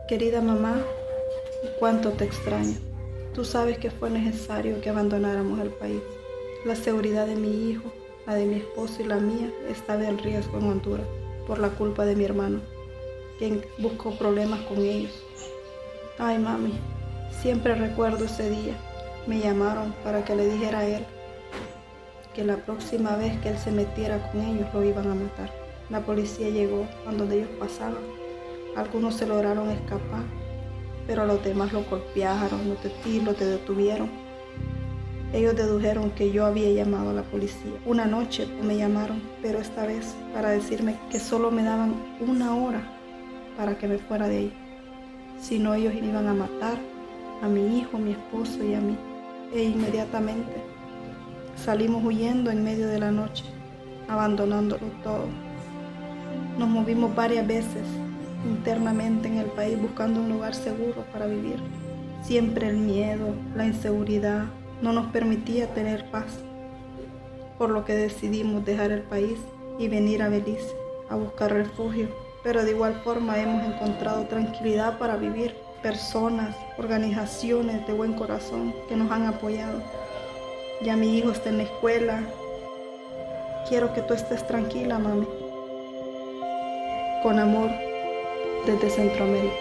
Querida mamá, cuánto te extraño. Tú sabes que fue necesario que abandonáramos el país. La seguridad de mi hijo, la de mi esposo y la mía estaba en riesgo en Honduras por la culpa de mi hermano, quien buscó problemas con ellos. Ay, mami, siempre recuerdo ese día. Me llamaron para que le dijera a él que la próxima vez que él se metiera con ellos lo iban a matar. La policía llegó a donde ellos pasaban. Algunos se lograron escapar, pero a los demás lo golpearon y lo detuvieron. Ellos dedujeron que yo había llamado a la policía. Una noche me llamaron, pero esta vez para decirme que solo me daban 1 hora para que me fuera de ahí. Si no, ellos iban a matar a mi hijo, a mi esposo y a mí. E inmediatamente salimos huyendo en medio de la noche, abandonándolo todo. Nos movimos varias veces internamente en el país buscando un lugar seguro para vivir. Siempre el miedo, la inseguridad no nos permitía tener paz, por lo que decidimos dejar el país y venir a Belice a buscar refugio. Pero de igual forma hemos encontrado tranquilidad para vivir. Personas, organizaciones de buen corazón que nos han apoyado. Ya mi hijo está en la escuela. Quiero que tú estés tranquila, mami. Con amor, desde Centroamérica.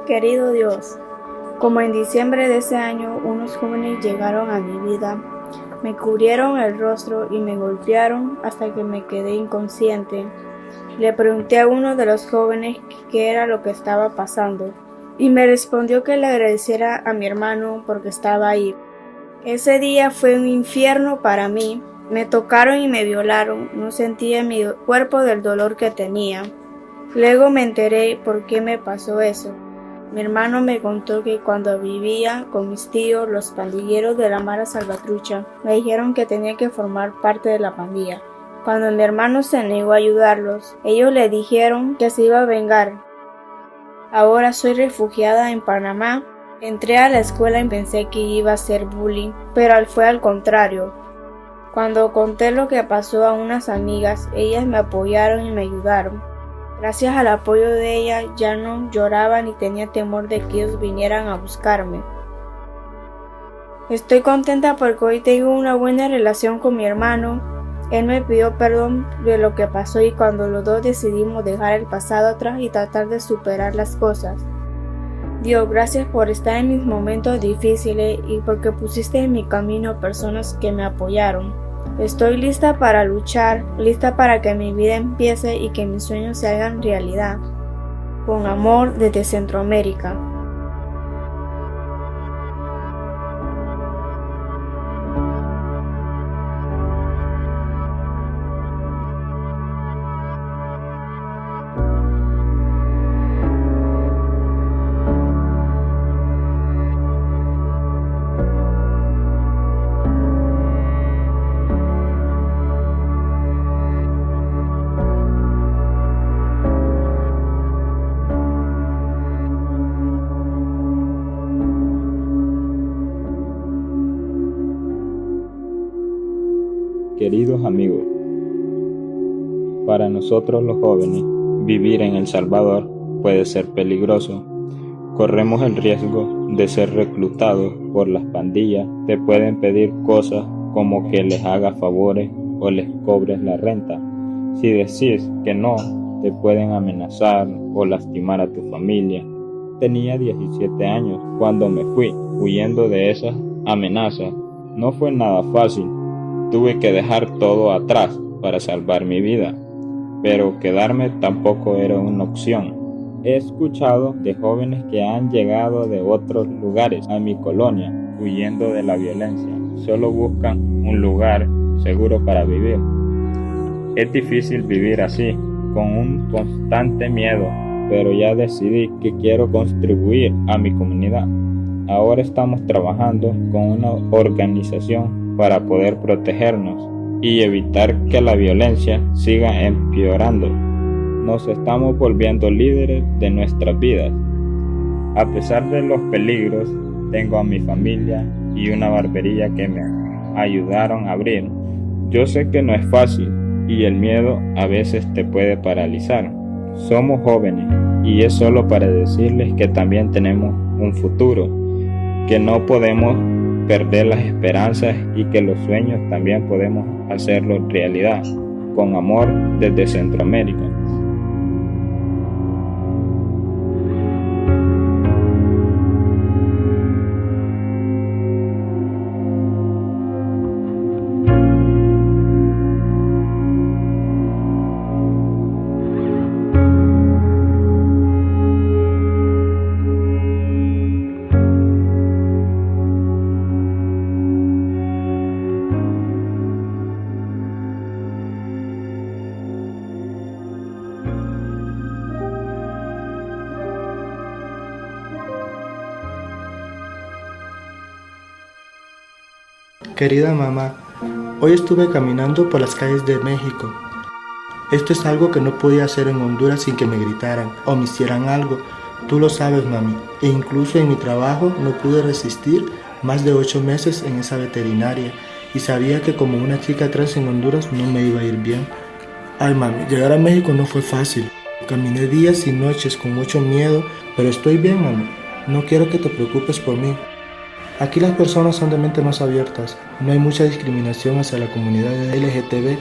Querido Dios, como en diciembre de ese año unos jóvenes llegaron a mi vida, me cubrieron el rostro y me golpearon hasta que me quedé inconsciente. Le pregunté a uno de los jóvenes qué era lo que estaba pasando y me respondió que le agradeciera a mi hermano porque estaba ahí. Ese día fue un infierno para mí. Me tocaron y me violaron, no sentía en mi cuerpo del dolor que tenía. Luego me enteré por qué me pasó eso. Mi hermano me contó que cuando vivía con mis tíos, los pandilleros de la Mara Salvatrucha, me dijeron que tenía que formar parte de la pandilla. Cuando mi hermano se negó a ayudarlos, ellos le dijeron que se iba a vengar. Ahora soy refugiada en Panamá. Entré a la escuela y pensé que iba a ser bullying, pero fue al contrario. Cuando conté lo que pasó a unas amigas, ellas me apoyaron y me ayudaron. Gracias al apoyo de ella ya no lloraba ni tenía temor de que ellos vinieran a buscarme. Estoy contenta porque hoy tengo una buena relación con mi hermano. Él me pidió perdón de lo que pasó y cuando los dos decidimos dejar el pasado atrás y tratar de superar las cosas. Dios, gracias por estar en mis momentos difíciles y porque pusiste en mi camino personas que me apoyaron. Estoy lista para luchar, lista para que mi vida empiece y que mis sueños se hagan realidad. Con amor desde Centroamérica. Queridos amigos, para nosotros los jóvenes, vivir en El Salvador puede ser peligroso. Corremos el riesgo de ser reclutados por las pandillas. Te pueden pedir cosas como que les hagas favores o les cobres la renta. Si decís que no, te pueden amenazar o lastimar a tu familia. Tenía 17 años cuando me fui, huyendo de esas amenazas. No fue nada fácil. Tuve que dejar todo atrás para salvar mi vida, pero quedarme tampoco era una opción. He escuchado de jóvenes que han llegado de otros lugares a mi colonia, huyendo de la violencia. Solo buscan un lugar seguro para vivir. Es difícil vivir así, con un constante miedo, pero ya decidí que quiero contribuir a mi comunidad. Ahora estamos trabajando con una organización para poder protegernos y evitar que la violencia siga empeorando. Nos estamos volviendo líderes de nuestras vidas. A pesar de los peligros, tengo a mi familia y una barbería que me ayudaron a abrir. Yo sé que no es fácil y el miedo a veces te puede paralizar. Somos jóvenes y es solo para decirles que también tenemos un futuro, que no podemos perder las esperanzas y que los sueños también podemos hacerlos realidad. Con amor desde Centroamérica. Querida mamá, hoy estuve caminando por las calles de México. Esto es algo que no podía hacer en Honduras sin que me gritaran o me hicieran algo. Tú lo sabes, mami. E incluso en mi trabajo no pude resistir más de 8 meses en esa veterinaria y sabía que como una chica trans en Honduras no me iba a ir bien. Ay, mami, llegar a México no fue fácil. Caminé días y noches con mucho miedo, pero estoy bien, mami. No quiero que te preocupes por mí. Aquí las personas son de mente más abiertas, no hay mucha discriminación hacia la comunidad LGTB,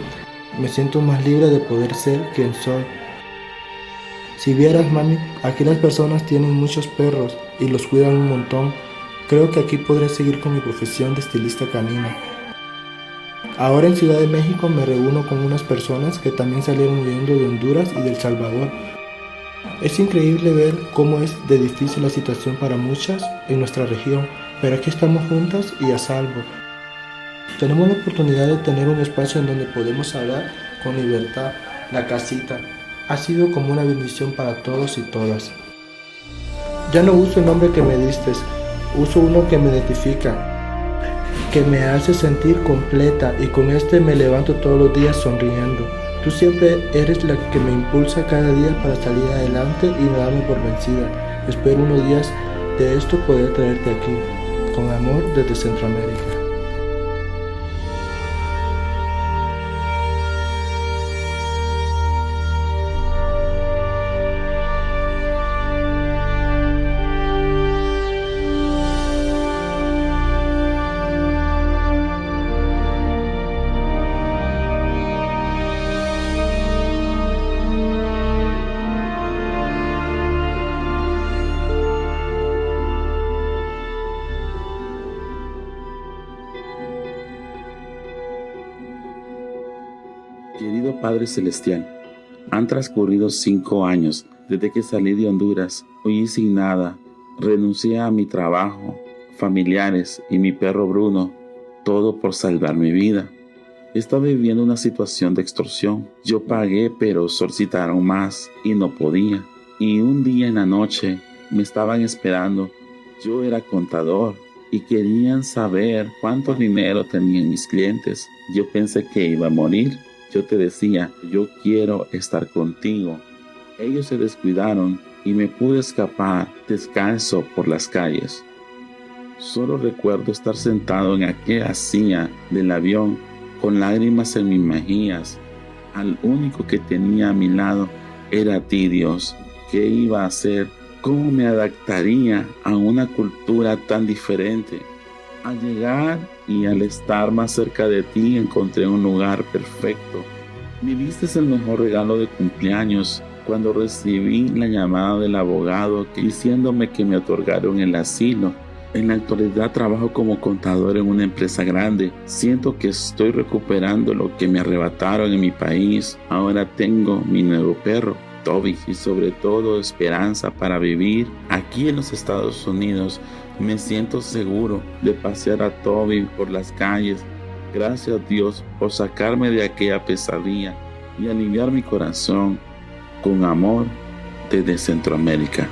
me siento más libre de poder ser quien soy. Si vieras, mami, aquí las personas tienen muchos perros y los cuidan un montón. Creo que aquí podré seguir con mi profesión de estilista canina. Ahora en Ciudad de México me reúno con unas personas que también salieron huyendo de Honduras y de El Salvador. Es increíble ver cómo es de difícil la situación para muchas en nuestra región, pero aquí estamos juntas y a salvo. Tenemos la oportunidad de tener un espacio en donde podemos hablar con libertad. La casita ha sido como una bendición para todos y todas. Ya no uso el nombre que me diste, uso uno que me identifica, que me hace sentir completa y con este me levanto todos los días sonriendo. Tú siempre eres la que me impulsa cada día para salir adelante y no darme por vencida. Espero unos días de esto poder traerte aquí. Con amor desde Centroamérica. Querido Padre Celestial, han transcurrido 5 años desde que salí de Honduras, huí sin nada, renuncié a mi trabajo, familiares y mi perro Bruno, todo por salvar mi vida. Estaba viviendo una situación de extorsión. Yo pagué, pero solicitaron más y no podía. Y un día en la noche me estaban esperando. Yo era contador y querían saber cuánto dinero tenían mis clientes. Yo pensé que iba a morir. Yo te decía, yo quiero estar contigo. Ellos se descuidaron y me pude escapar descalzo por las calles. Solo recuerdo estar sentado en aquella silla del avión con lágrimas en mis mejillas. Al único que tenía a mi lado era a ti, Dios. ¿Qué iba a hacer? ¿Cómo me adaptaría a una cultura tan diferente? Al llegar y al estar más cerca de ti encontré un lugar perfecto. Me diste el mejor regalo de cumpleaños cuando recibí la llamada del abogado diciéndome que me otorgaron el asilo. En la actualidad trabajo como contador en una empresa grande. Siento que estoy recuperando lo que me arrebataron en mi país. Ahora tengo mi nuevo perro. Toby y sobre todo esperanza para vivir aquí en los Estados Unidos. Me siento seguro de pasear a Toby por las calles. Gracias a Dios por sacarme de aquella pesadilla y aliviar mi corazón con amor desde Centroamérica.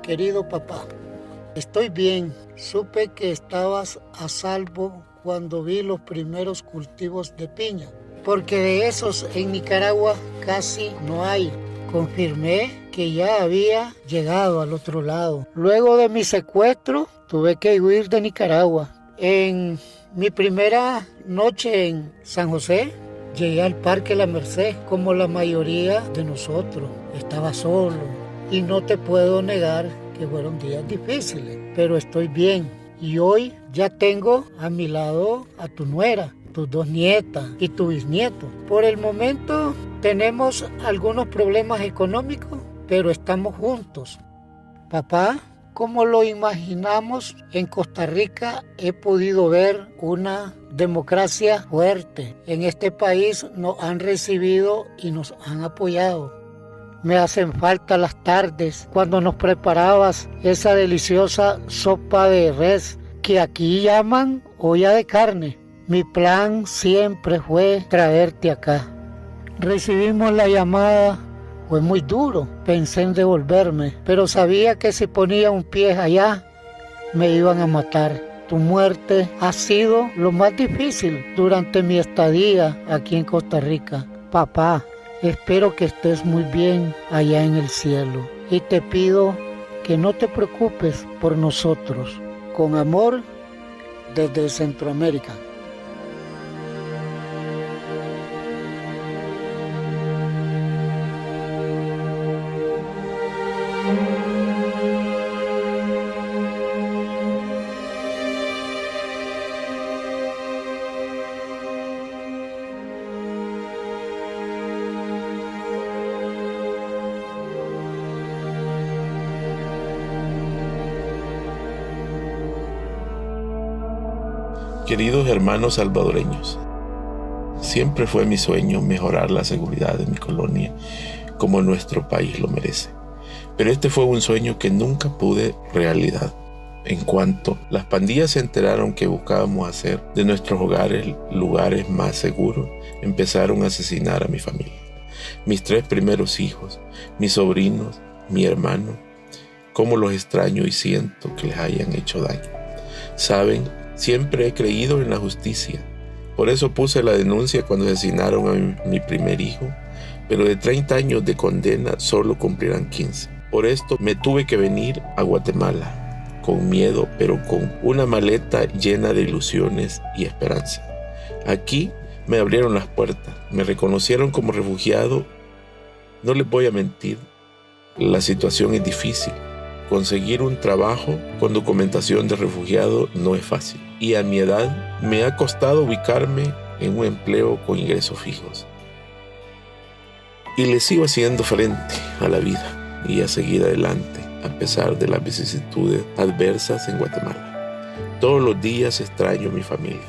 Querido papá, estoy bien. Supe que estabas a salvo cuando vi los primeros cultivos de piña, porque de esos en Nicaragua casi no hay. Confirmé que ya había llegado al otro lado. Luego de mi secuestro, tuve que huir de Nicaragua. En mi primera noche en San José, llegué al Parque La Merced, como la mayoría de nosotros. Estaba solo. Y no te puedo negar que fueron días difíciles, pero estoy bien. Y hoy ya tengo a mi lado a tu nuera, tus 2 nietas y tu bisnieto. Por el momento tenemos algunos problemas económicos, pero estamos juntos. Papá, como lo imaginamos, en Costa Rica he podido ver una democracia fuerte. En este país nos han recibido y nos han apoyado. Me hacen falta las tardes cuando nos preparabas esa deliciosa sopa de res que aquí llaman olla de carne. Mi plan siempre fue traerte acá. Recibimos la llamada, fue muy duro, pensé en devolverme, pero sabía que si ponía un pie allá me iban a matar. Tu muerte ha sido lo más difícil durante mi estadía aquí en Costa Rica. Papá, espero que estés muy bien allá en el cielo y te pido que no te preocupes por nosotros. Con amor, desde Centroamérica. Queridos hermanos salvadoreños, siempre fue mi sueño mejorar la seguridad de mi colonia como nuestro país lo merece. Pero este fue un sueño que nunca pude realidad. En cuanto las pandillas se enteraron que buscábamos hacer de nuestros hogares lugares más seguros, empezaron a asesinar a mi familia, mis 3 primeros hijos, mis sobrinos, mi hermano. Cómo los extraño y siento que les hayan hecho daño. Saben, siempre he creído en la justicia. Por eso puse la denuncia cuando asesinaron a mi primer hijo, pero de 30 años de condena solo cumplirán 15. Por esto me tuve que venir a Guatemala, con miedo, pero con una maleta llena de ilusiones y esperanza. Aquí me abrieron las puertas, me reconocieron como refugiado. No les voy a mentir, la situación es difícil. Conseguir un trabajo con documentación de refugiado no es fácil. Y a mi edad me ha costado ubicarme en un empleo con ingresos fijos. Y le sigo haciendo frente a la vida y a seguir adelante a pesar de las vicisitudes adversas en Guatemala. Todos los días extraño a mi familia,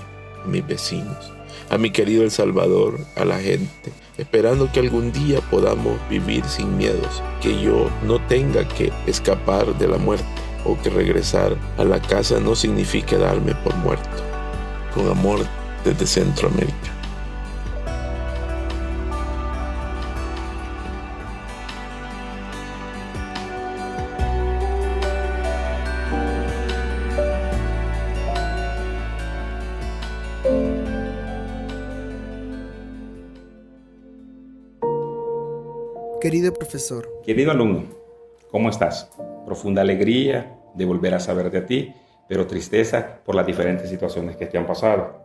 a mis vecinos, a mi querido El Salvador, a la gente, esperando que algún día podamos vivir sin miedos, que yo no tenga que escapar de la muerte o que regresar a la casa no signifique darme por muerto. Con amor desde Centroamérica. Querido profesor. Querido alumno, ¿cómo estás? Profunda alegría de volver a saber de ti, pero tristeza por las diferentes situaciones que te han pasado.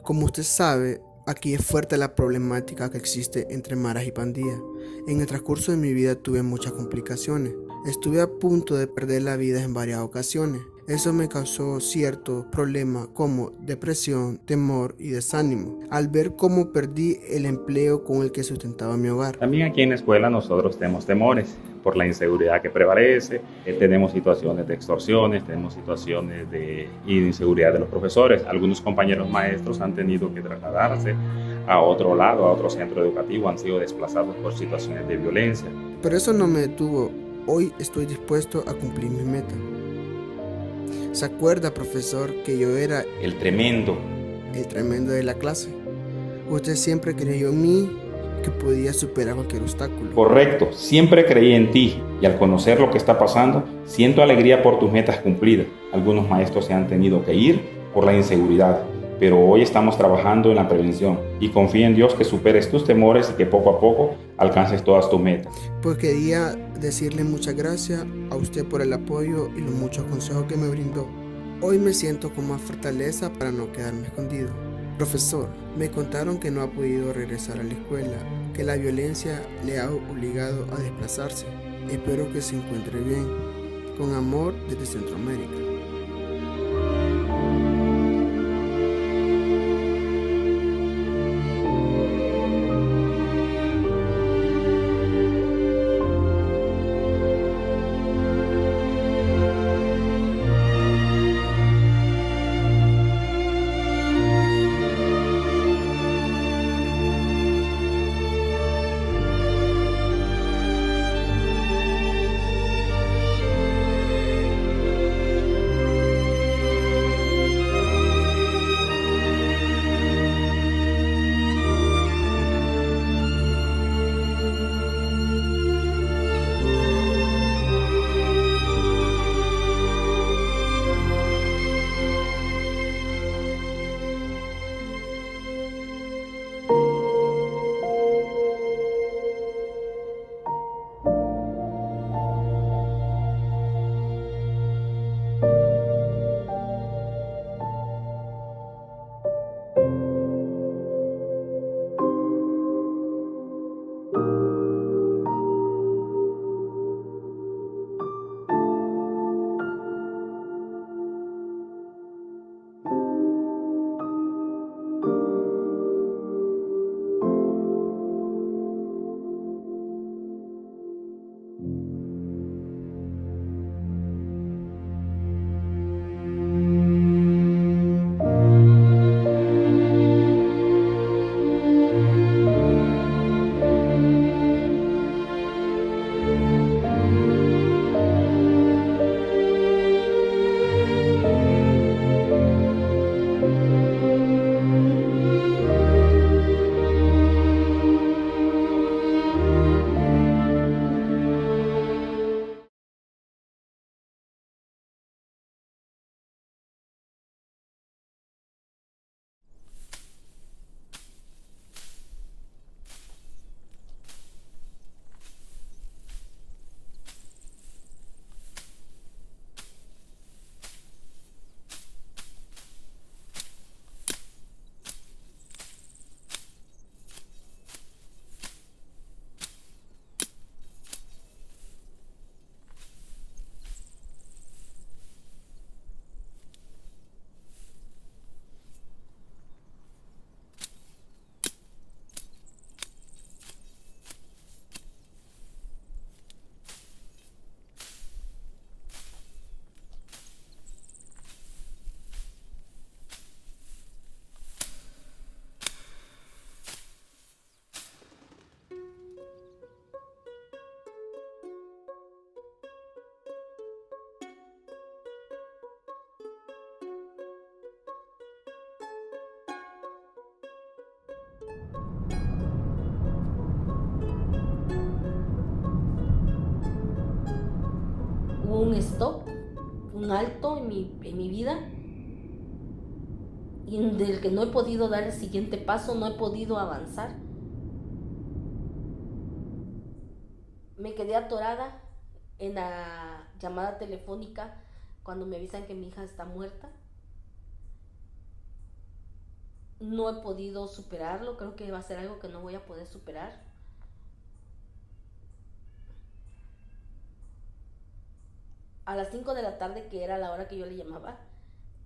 Como usted sabe, Aquí es fuerte la problemática que existe entre maras y pandillas. En el transcurso de mi vida tuve muchas complicaciones. Estuve a punto de perder la vida en varias ocasiones. Eso me causó ciertos problemas como depresión, temor y desánimo, al ver cómo perdí el empleo con el que sustentaba mi hogar. También aquí en la escuela nosotros tenemos temores por la inseguridad que prevalece, tenemos situaciones de extorsiones, tenemos situaciones de inseguridad de los profesores. Algunos compañeros maestros han tenido que trasladarse a otro lado, a otro centro educativo, han sido desplazados por situaciones de violencia. Pero eso no me detuvo. Hoy estoy dispuesto a cumplir mi meta. ¿Se acuerda, profesor, que yo era El tremendo de la clase? Usted siempre creyó en mí, que podía superar cualquier obstáculo. Correcto, siempre creí en ti y al conocer lo que está pasando, siento alegría por tus metas cumplidas. Algunos maestros se han tenido que ir por la inseguridad, pero hoy estamos trabajando en la prevención y confío en Dios que superes tus temores y que poco a poco alcances todas tus metas. Pues quería decirle muchas gracias a usted por el apoyo y los muchos consejos que me brindó. Hoy me siento con más fortaleza para no quedarme escondido. Profesor, me contaron que no ha podido regresar a la escuela, que la violencia le ha obligado a desplazarse. Espero que se encuentre bien. Con amor desde Centroamérica. Hubo un stop, un alto en mi vida, y del que no he podido dar el siguiente paso, no he podido avanzar. Me quedé atorada en la llamada telefónica cuando me avisan que mi hija está muerta. no he podido superarlo, creo que va a ser algo que no voy a poder superar. A las 5 de la tarde, que era la hora que yo le llamaba,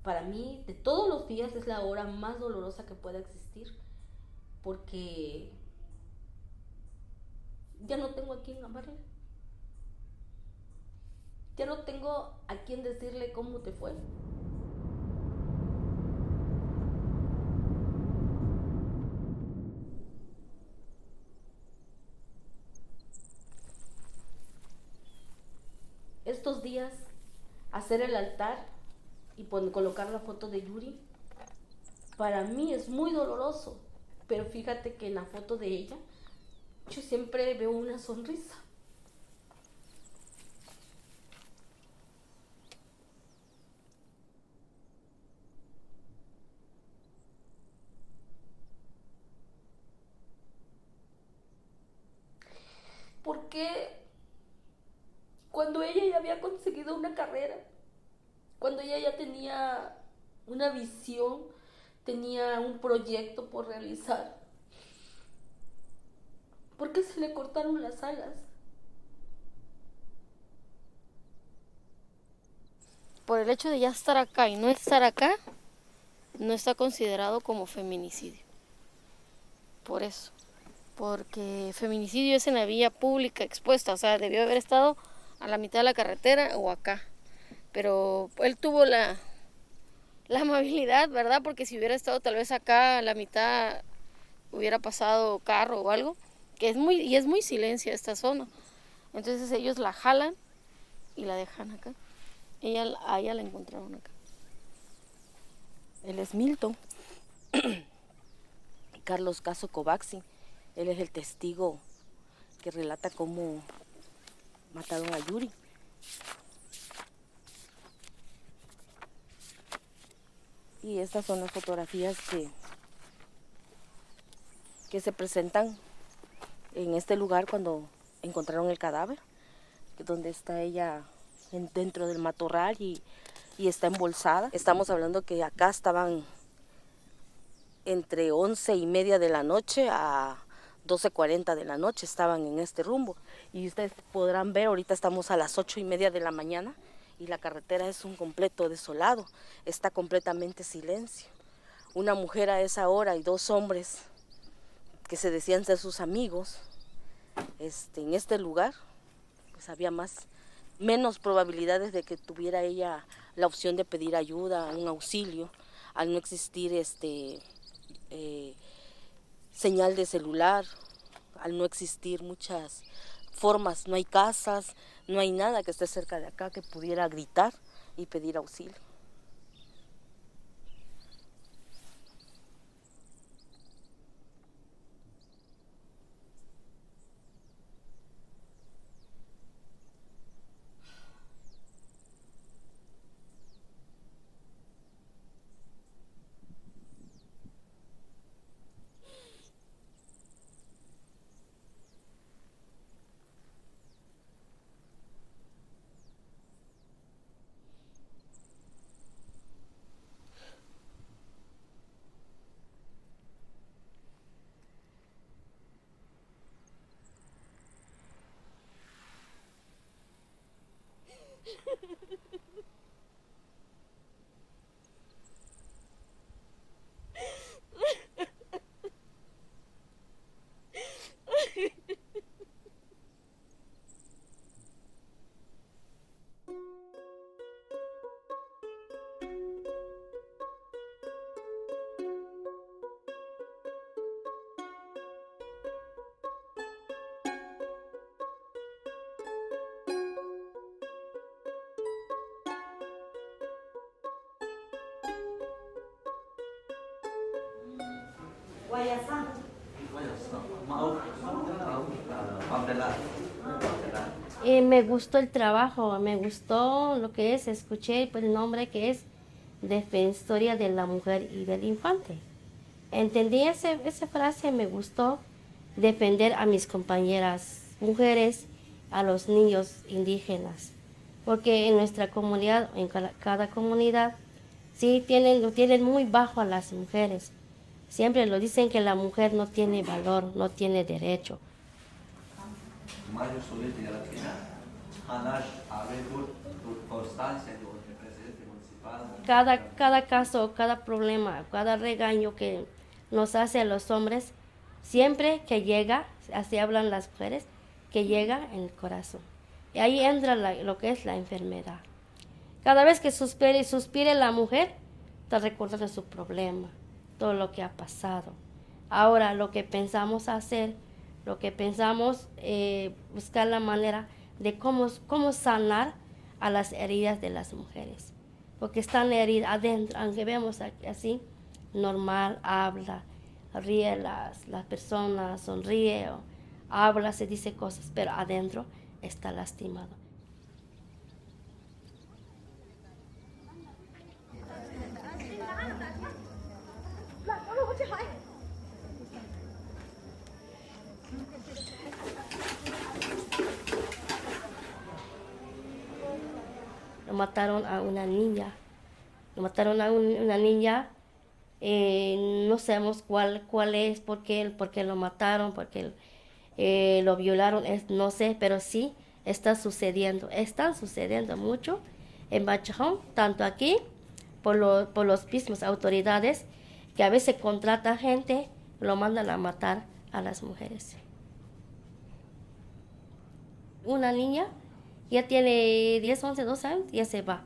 para mí, de todos los días, es la hora más dolorosa que pueda existir, porque ya no tengo a quién amarle. Ya no tengo a quién decirle cómo te fue. Estos días, hacer el altar y colocar la foto de Yuri, para mí es muy doloroso, pero fíjate que en la foto de ella, yo siempre veo una sonrisa. Porque cuando ella ya había conseguido una carrera, cuando ella ya tenía una visión, tenía un proyecto por realizar, ¿por qué se le cortaron las alas? Por el hecho de ya estar acá y no estar acá, no está considerado como feminicidio. Por eso. Porque feminicidio es en la vía pública expuesta, o sea, debió haber estado a la mitad de la carretera o acá. Pero él tuvo la amabilidad, ¿verdad? Porque si hubiera estado tal vez acá a la mitad, hubiera pasado carro o algo, que es muy silencia esta zona. Entonces ellos la jalan y la dejan acá. A ella la encontraron acá. Él es Milton. Carlos Caso Covaxi. Él es el testigo que relata cómo mataron a Yuri. Y estas son las fotografías que se presentan en este lugar cuando encontraron el cadáver, donde está ella dentro del matorral y está embolsada. Estamos hablando que acá estaban entre 11:30 de la noche a 12:40 de la noche, estaban en este rumbo. Y ustedes podrán ver, ahorita estamos a las 8:30 de la mañana y la carretera es un completo desolado, está completamente silencio. Una mujer a esa hora y 2 hombres que se decían ser sus amigos, en este lugar, pues había menos probabilidades de que tuviera ella la opción de pedir ayuda, un auxilio, al no existir señal de celular, al no existir muchas formas, no hay casas, no hay nada que esté cerca de acá que pudiera gritar y pedir auxilio. Me gustó el trabajo, me gustó lo que es, escuché pues, el nombre que es Defensoría de la Mujer y del Infante. Entendí esa frase, me gustó defender a mis compañeras mujeres, a los niños indígenas, porque en nuestra comunidad, en cada comunidad, sí lo tienen muy bajo a las mujeres. Siempre lo dicen que la mujer no tiene valor, no tiene derecho. Cada caso, cada problema, cada regaño que nos hace a los hombres, siempre que llega, así hablan las mujeres, que llega en el corazón. Y ahí entra lo que es la enfermedad. Cada vez que suspire la mujer, está recordando su problema, todo lo que ha pasado. Ahora lo que pensamos hacer, lo que pensamos buscar la manera de cómo sanar a las heridas de las mujeres. Porque están heridas adentro, aunque vemos así, normal, habla, ríe las personas, sonríe, habla, se dice cosas, pero adentro está lastimado. Mataron a una niña, no sabemos cuál es, por qué lo mataron, por qué lo violaron, no sé, pero sí están sucediendo mucho en Bachajón, tanto aquí por los mismos autoridades que a veces contratan gente, lo mandan a matar a las mujeres. Una niña ya tiene 10, 11, 12 años, ya se va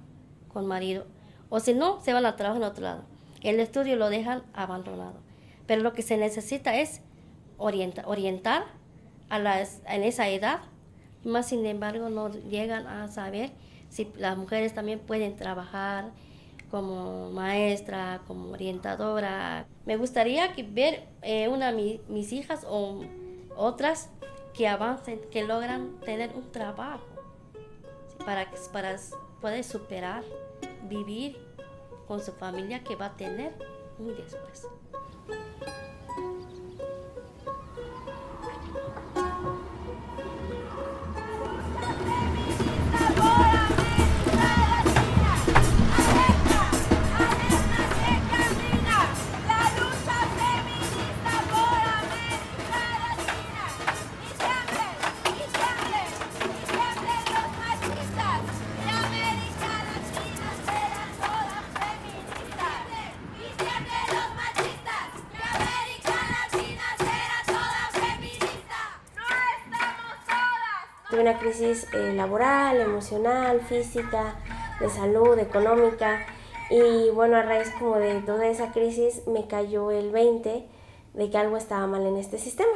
con marido. O si no, se van a trabajar en otro lado. El estudio lo dejan abandonado. Pero lo que se necesita es orientar en esa edad, más sin embargo no llegan a saber si las mujeres también pueden trabajar como maestra, como orientadora. Me gustaría ver mis hijas o otras que avancen, que logran tener un trabajo. Para poder superar, vivir con su familia que va a tener muy después. Tuve una crisis laboral, emocional, física, de salud, económica, y bueno, a raíz como de toda esa crisis me cayó el 20 de que algo estaba mal en este sistema.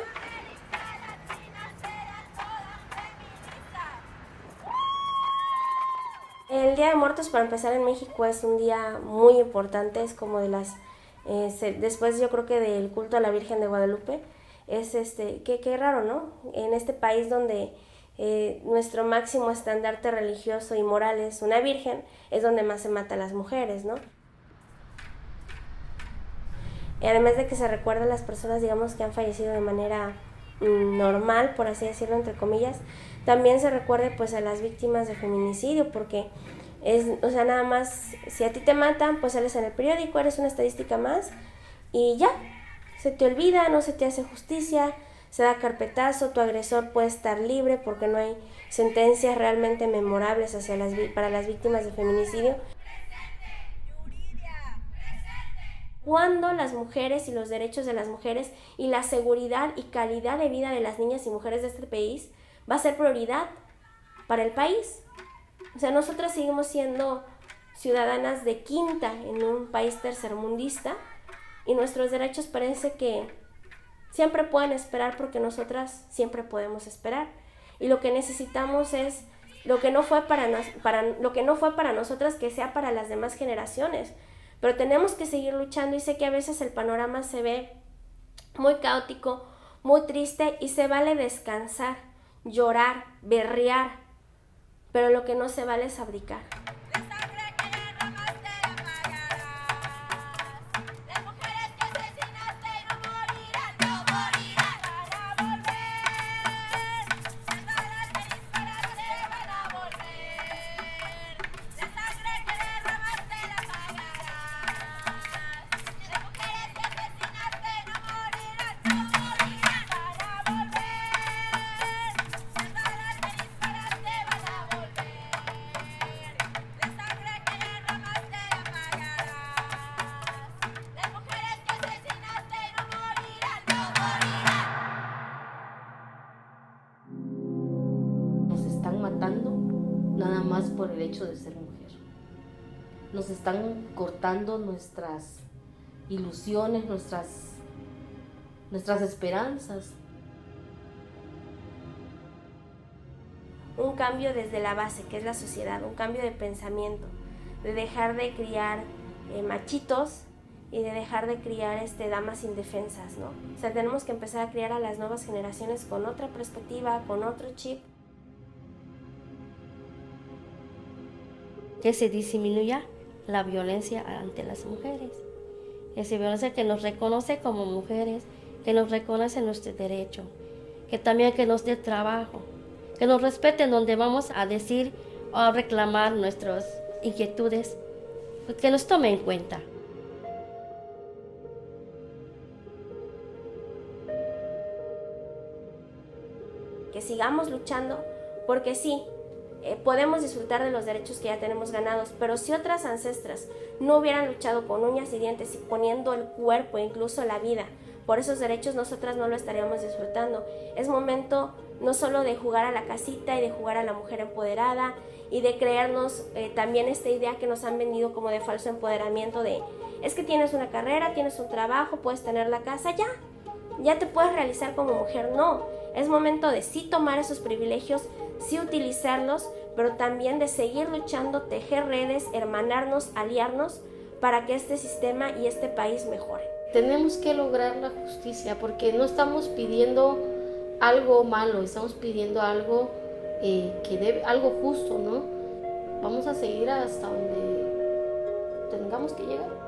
El Día de Muertos, para empezar, en México es un día muy importante, es como de las, después yo creo que del culto a la Virgen de Guadalupe, es qué raro, ¿no? En este país donde nuestro máximo estandarte religioso y moral es una virgen, es donde más se mata a las mujeres, ¿no? Y además de que se recuerda a las personas, digamos, que han fallecido de manera normal, por así decirlo, entre comillas, también se recuerde pues a las víctimas de feminicidio, porque nada más, si a ti te matan, pues sales en el periódico, eres una estadística más, y ya, se te olvida, no se te hace justicia, se da carpetazo, tu agresor puede estar libre porque no hay sentencias realmente memorables para las víctimas de feminicidio. Cuando las mujeres y los derechos de las mujeres y la seguridad y calidad de vida de las niñas y mujeres de este país va a ser prioridad para el país. O sea, nosotras seguimos siendo ciudadanas de quinta en un país tercermundista y nuestros derechos parece que siempre pueden esperar porque nosotras siempre podemos esperar. Y lo que necesitamos es lo que no fue para nosotras, que sea para las demás generaciones. Pero tenemos que seguir luchando, y sé que a veces el panorama se ve muy caótico, muy triste, y se vale descansar, llorar, berrear, pero lo que no se vale es abdicar. derecho de ser mujer. Nos están cortando nuestras ilusiones, nuestras esperanzas. Un cambio desde la base, que es la sociedad, un cambio de pensamiento, de dejar de criar machitos y de dejar de criar damas indefensas, ¿no? O sea, tenemos que empezar a criar a las nuevas generaciones con otra perspectiva, con otro chip. Que se disminuya la violencia ante las mujeres. Esa violencia que nos reconoce como mujeres, que nos reconoce nuestro derecho, que también que nos dé trabajo, que nos respeten donde vamos a decir o a reclamar nuestras inquietudes, que nos tome en cuenta. Que sigamos luchando, porque sí, podemos disfrutar de los derechos que ya tenemos ganados, pero si otras ancestras no hubieran luchado con uñas y dientes y poniendo el cuerpo, incluso la vida, por esos derechos, nosotras no lo estaríamos disfrutando. Es momento no solo de jugar a la casita y de jugar a la mujer empoderada y de creernos también esta idea que nos han vendido como de falso empoderamiento de es que tienes una carrera, tienes un trabajo, puedes tener la casa, ya te puedes realizar como mujer. No, es momento de sí tomar esos privilegios, sí utilizarlos, pero también de seguir luchando, tejer redes, hermanarnos, aliarnos para que este sistema y este país mejore. Tenemos que lograr la justicia porque no estamos pidiendo algo malo, estamos pidiendo algo algo justo, ¿no? Vamos a seguir hasta donde tengamos que llegar.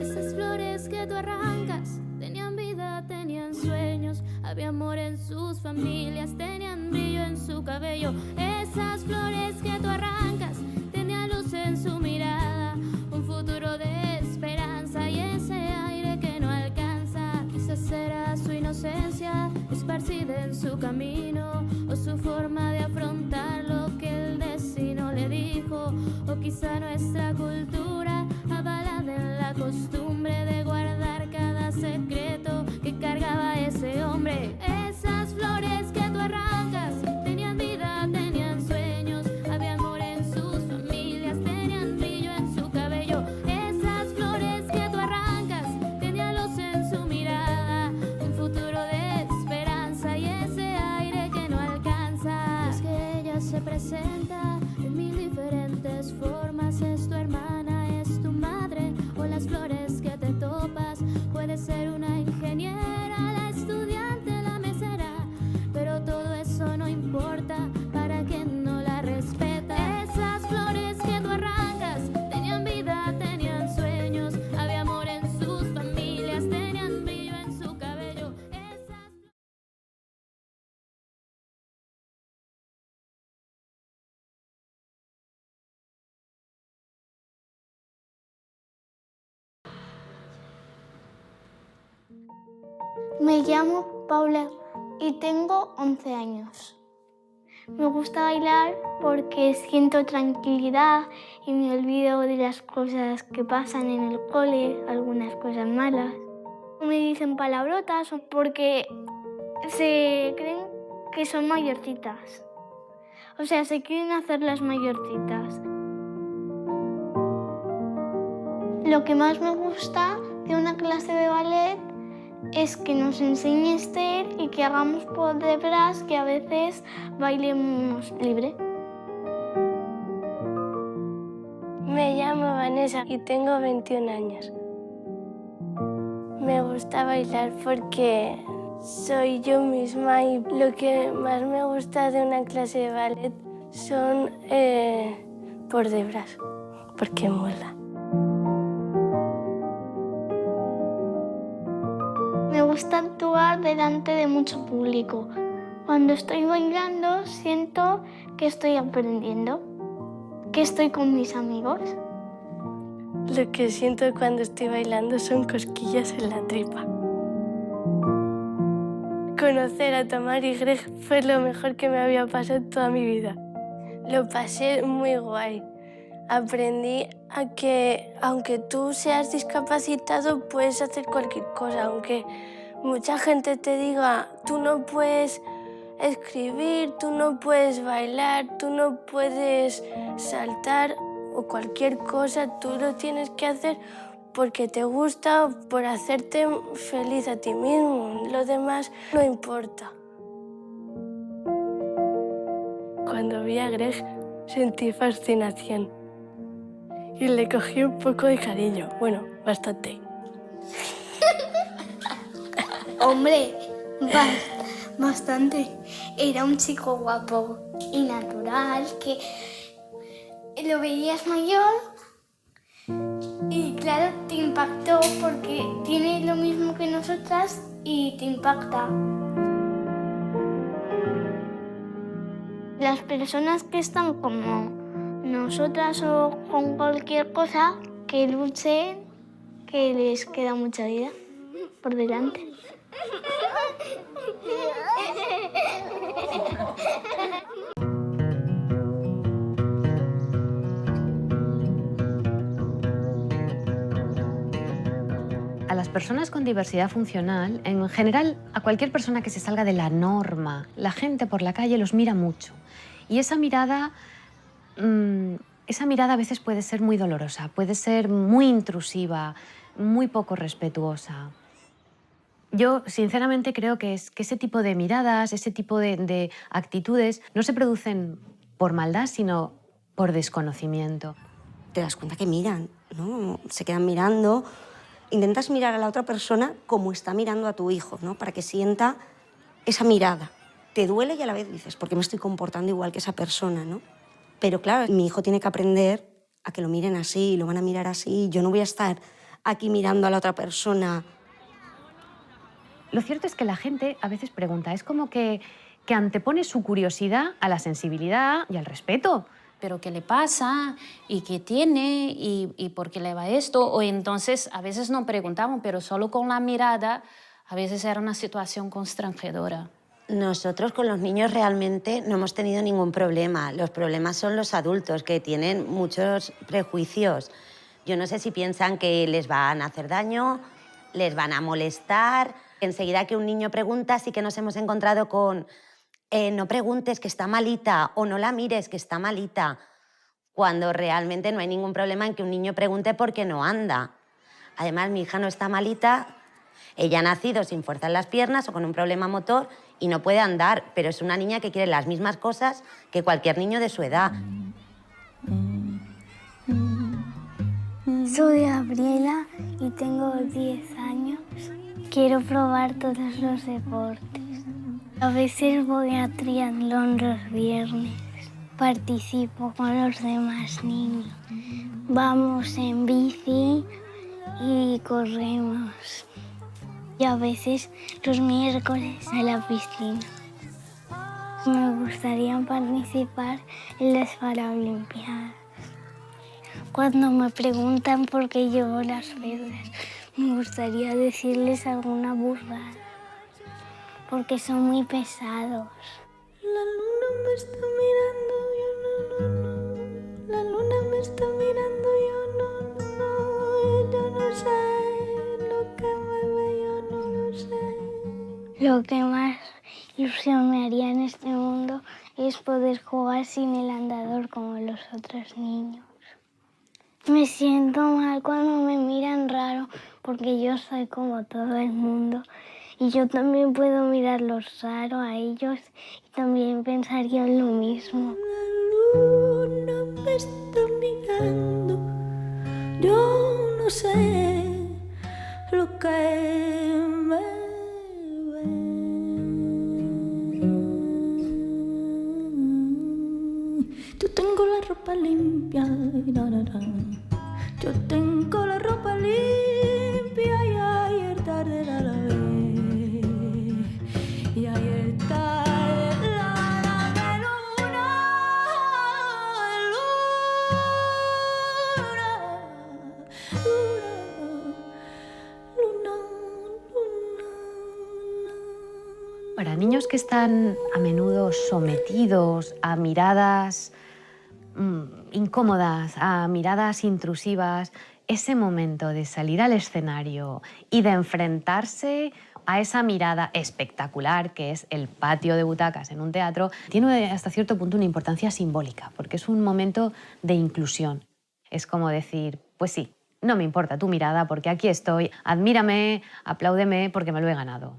Esas flores que tú arrancas tenían vida, tenían sueños, había amor en sus familias, tenían brillo en su cabello. Esas flores que tú arrancas tenían luz en su mirada, un futuro de esperanza y ese aire que no alcanza. Quizás era su inocencia esparcida en su camino, o su forma de afrontar lo que el destino le dijo, o quizá nuestra cultura avalada en la costumbre de guardar cada secreto que cargaba ese hombre. Esas flores que tú arrancas tenían vida, tenían sueños, había amor en sus familias, tenían brillo en su cabello. Esas flores que tú arrancas tenían luz en su mirada, un futuro de esperanza y ese aire que no alcanza. Es que ella se presenta en mil diferentes formas, es tu hermana, es tu madre, o las flores que te topas. Puede ser una ingeniera, la estudiante, la mesera, pero todo eso no importa para quien no la respeta. Esas flores que tú arrancas tenían vida, tenían sueños, había amor en sus familias, tenían brillo en su cabello. Me llamo Paula y tengo 11 años. Me gusta bailar porque siento tranquilidad y me olvido de las cosas que pasan en el cole, algunas cosas malas. Me dicen palabrotas porque se creen que son mayorcitas. O sea, se quieren hacer las mayorcitas. Lo que más me gusta de una clase de ballet es que nos enseñe Esther y que hagamos por detrás, que a veces bailemos libre. Me llamo Vanessa y tengo 21 años. Me gusta bailar porque soy yo misma y lo que más me gusta de una clase de ballet son por detrás, porque mola. Me gusta actuar delante de mucho público. Cuando estoy bailando siento que estoy aprendiendo, que estoy con mis amigos. Lo que siento cuando estoy bailando son cosquillas en la tripa. Conocer a Tamar y Greg fue lo mejor que me había pasado en toda mi vida. Lo pasé muy guay. Aprendí a que, aunque tú seas discapacitado, puedes hacer cualquier cosa. Aunque mucha gente te diga, tú no puedes escribir, tú no puedes bailar, tú no puedes saltar o cualquier cosa, tú lo tienes que hacer porque te gusta, por hacerte feliz a ti mismo. Lo demás no importa. Cuando vi a Greg sentí fascinación y le cogí un poco de cariño. Bueno, bastante. Hombre, bastante. Era un chico guapo y natural, que lo veías mayor y claro, te impactó porque tiene lo mismo que nosotras y te impacta. Las personas que están como nosotras o con cualquier cosa, que luchen, que les queda mucha vida por delante. A las personas con diversidad funcional, en general, a cualquier persona que se salga de la norma, la gente por la calle los mira mucho. Y esa mirada a veces puede ser muy dolorosa, puede ser muy intrusiva, muy poco respetuosa. Yo, sinceramente, creo que ese tipo de miradas, ese tipo de actitudes no se producen por maldad, sino por desconocimiento. Te das cuenta que miran, ¿no? Se quedan mirando. Intentas mirar a la otra persona como está mirando a tu hijo, ¿no? Para que sienta esa mirada. Te duele y a la vez dices, ¿por qué me estoy comportando igual que esa persona, ¿no? Pero claro, mi hijo tiene que aprender a que lo miren así, lo van a mirar así. Yo no voy a estar aquí mirando a la otra persona. Lo cierto es que la gente a veces pregunta, es como que antepone su curiosidad a la sensibilidad y al respeto. Pero ¿qué le pasa? ¿Y qué tiene? ¿Y por qué le va esto? O entonces a veces no preguntaban, pero solo con la mirada a veces era una situación constrangedora. Nosotros con los niños realmente no hemos tenido ningún problema. Los problemas son los adultos, que tienen muchos prejuicios. Yo no sé si piensan que les van a hacer daño, les van a molestar. Enseguida que un niño pregunta, sí que nos hemos encontrado con no preguntes que está malita o no la mires que está malita, cuando realmente no hay ningún problema en que un niño pregunte por qué no anda. Además, mi hija no está malita, ella ha nacido sin fuerza en las piernas o con un problema motor y no puede andar, pero es una niña que quiere las mismas cosas que cualquier niño de su edad. Soy Gabriela y tengo 10 años. Quiero probar todos los deportes. A veces voy a triatlón los viernes. Participo con los demás niños. Vamos en bici y corremos. Y a veces los miércoles a la piscina. Me gustaría participar en las Paralimpiadas. Cuando me preguntan por qué llevo las cerdas, me gustaría decirles alguna burrada, porque son muy pesados. La luna me está mirando, yo no. La luna me está mirando, yo no. Yo no sé lo que me ve, yo no lo sé. Lo que más ilusión me haría en este mundo es poder jugar sin el andador como los otros niños. Me siento mal cuando me miran raro porque yo soy como todo el mundo y yo también puedo mirarlos raro a ellos y también pensaría lo mismo. La luna me está mirando, yo no sé lo que me ve. Yo tengo la ropa limpia, yo tengo la ropa limpia y ayer tarde la lavé. Y ayer tarde la lavé, luna, Para niños que están a menudo sometidos a miradas incómodas, a miradas intrusivas, ese momento de salir al escenario y de enfrentarse a esa mirada espectacular que es el patio de butacas en un teatro, tiene hasta cierto punto una importancia simbólica, porque es un momento de inclusión. Es como decir, pues sí, no me importa tu mirada porque aquí estoy, admírame, apláudeme porque me lo he ganado.